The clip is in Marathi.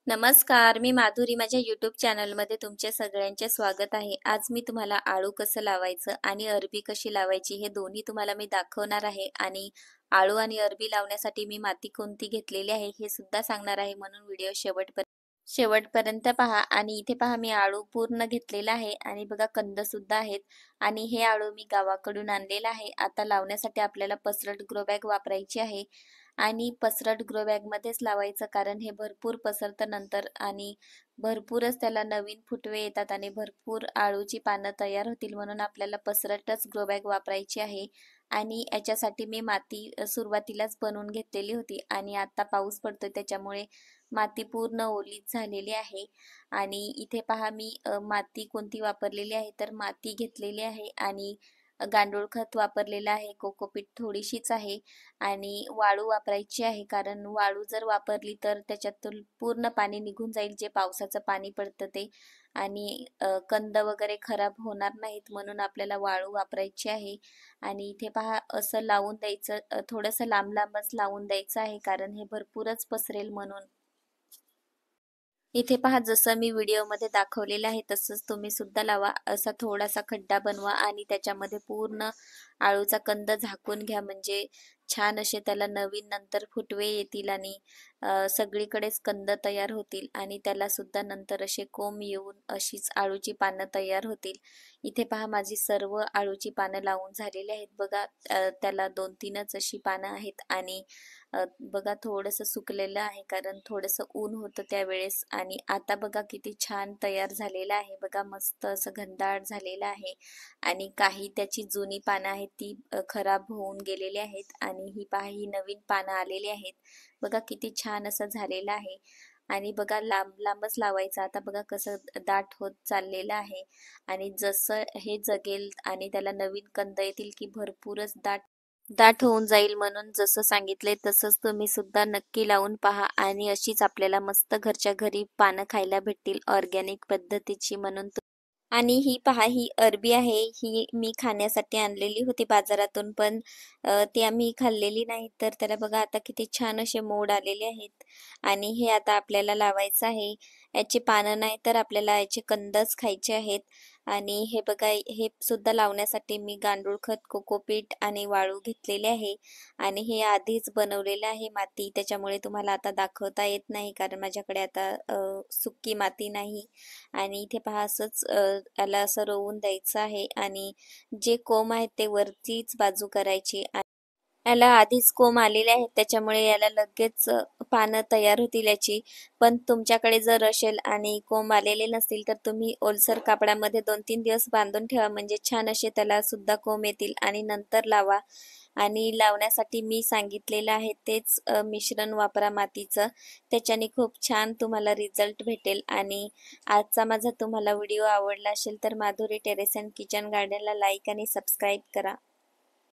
नमस्कार, मी माधुरी. माझ्या YouTube चॅनलमध्ये तुमच्या सगळ्यांचे स्वागत आहे. आज मी तुम्हाला आळू कसं लावायचं आणि अरबी कशी लावायची हे दोन्ही तुम्हाला मी दाखवणार आहे. आणि आळू आणि अरबी लावण्यासाठी मी माती कोणती घेतलेली आहे हे सुद्धा सांगणार आहे, म्हणून व्हिडिओ शेवटपर्यंत पहा. आणि इथे पहा, मी आळू पूर्ण घेतलेला आहे आणि बघा कंद सुद्धा आहेत. आणि हे आळू मी गावाकडून आणलेला आहे. आता लावण्यासाठी आपल्याला पसरट ग्रो बॅग वापरायची आहे. आणि पसरट ग्रो बॅग मध्येच लावायचं, कारण हे भरपूर पसरतं नंतर आणि भरपूरच त्याला नवीन फुटवे येतात आणि भरपूर आळूची पानं तयार होतील, म्हणून आपल्याला पसरटच ग्रो बॅग वापरायची आहे. आणि याच्यासाठी मी माती सुरुवातीलाच बनवून घेतलेली होती आणि आता पाऊस पडतोय त्याच्यामुळे माती पूर्ण ओलीच झालेली आहे. आणि इथे पहा, मी माती कोणती वापरलेली आहे तर माती घेतलेली आहे आणि गांडूळ खत वापरलेलं आहे, कोकोपीट थोडीशीच आहे आणि वाळू वापरायची आहे, कारण वाळू जर वापरली तर त्याच्यातून पूर्ण पाणी निघून जाईल, जे पावसाचं पाणी पडतं ते. आणि कंद वगैरे खराब होणार नाहीत, म्हणून आपल्याला वाळू वापरायची आहे. आणि इथे पहा, असं लावून द्यायचं, थोडंसं लांब लांबच लावून द्यायचं आहे, कारण हे भरपूरच पसरेल म्हणून. इथे पहा, जसं मी व्हिडिओमध्ये दाखवलेलं आहे तसंच तुम्ही सुद्धा लावा. असा थोडासा खड्डा बनवा आणि त्याच्यामध्ये पूर्ण आळूचा कंद झाकून घ्या, म्हणजे छान असे त्याला नवीन नंतर फुटवे येतील आणि सगळीकडेच कंद तयार होतील आणि त्याला सुद्धा नंतर असे कोंब येऊन अशीच आळूची पानं तयार होतील. इथे पहा, माझी सर्व आळूची पानं लावून झालेली आहेत. बघा, त्याला 2-3च अशी पानं आहेत आणि बघा थोडंसं सुकलेलं आहे, कारण थोडंसं ऊन होतं त्यावेळेस. आणि आता बघा किती छान तयार झालेलं आहे. बघा, मस्त असं घनदाट झालेलं आहे. आणि काही त्याची जुनी पानं आहेत ती खराब होऊन गेलेली आहेत आणि ही पहा, ही नवीन पानं आलेली आहेत. बघा किती छान असं झालेलं आहे. आणि बघा, लांब लांबच लावायचं. आता बघा कसं दाट होत चाललेलं आहे आणि जसं हे जगेल आणि त्याला नवीन कंद येतील की भरपूरच दाट दाट होऊन जाईल, म्हणून जसं सांगितलंय तसंच तुम्ही सुद्धा नक्की लावून पहा. आणि अशीच आपल्याला मस्त घरच्या घरी पानं खायला भेटतील ऑर्गॅनिक पद्धतीची, म्हणून आणि ही पहा, ही अरबी आहे. ही मी खाण्यासाठी आणलेली होती बाजारातून, पण ती आम्ही खाल्लेली नाही. तर त्याला बघा आता किती छान असे मोड आलेले आहेत. आणि हे आता आपल्याला लावायचं आहे. याची पानं नाही तर आपल्याला याचे कंदच खायचे आहेत. आणि हे बघा, हे सुद्धा लावण्यासाठी मी गांडूळ खत, कोकोपीट आणि वाळू घेतलेले आहे. आणि हे आधीच बनवलेलं आहे माती, त्याच्यामुळे तुम्हाला आता दाखवता येत नाही, कारण माझ्याकडे आता सुकी माती नाही. आणि इथे पहा, असंच याला असं रोवून द्यायचं आहे आणि जे कोंब आहेत ते वरतीच बाजू करायची. याला आधीच कोंब आलेले आहेत, त्याच्यामुळे याला लगेच पानं तयार होतील याची. पण तुमच्याकडे जर असेल आणि कोंब आलेले नसतील तर तुम्ही ओलसर कापडामध्ये 2-3 दिवस बांधून ठेवा, म्हणजे छान असे त्याला सुद्धा कोंब येतील आणि नंतर लावा. आणि लावण्यासाठी मी सांगितलेलं आहे तेच मिश्रण वापरा मातीचं, त्याच्याने खूप छान तुम्हाला रिझल्ट भेटेल. आणि आजचा माझा तुम्हाला व्हिडिओ आवडला असेल तर माधुरी टेरेस अँड किचन गार्डनला लाईक आणि सबस्क्राईब करा.